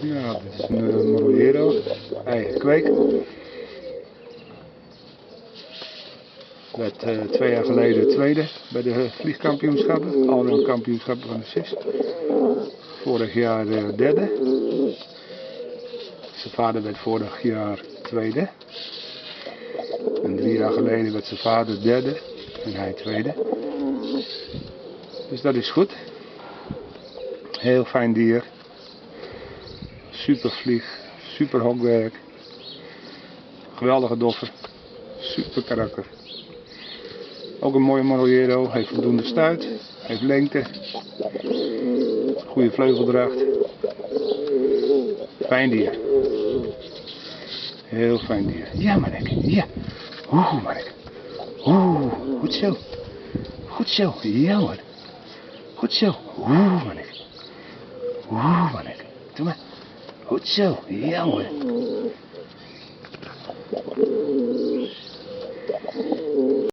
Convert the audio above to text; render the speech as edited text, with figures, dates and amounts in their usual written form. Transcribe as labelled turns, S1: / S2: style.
S1: Ja, dit is een Moroyero. Eigen kweek. Werd 2 jaar geleden tweede bij de vliegkampioenschappen, allemaal kampioenschappen van de SIS. Vorig jaar derde. Zijn vader werd vorig jaar tweede. En 3 jaar geleden werd zijn vader derde en hij tweede. Dus dat is goed. Heel fijn dier. Super vlieg, super hokwerk. Geweldige doffer. Super karakter. Ook een mooie Moroyero, heeft voldoende stuit, heeft lengte, goede vleugeldracht. Fijn dier. Heel fijn dier. Ja, Marek, ja. Oeh, Marek. Oeh, goed zo. Goed zo, ja hoor. Goed zo. Oeh, Marek. Oeh, Marek. Doe maar. Goed zo, ja hoor.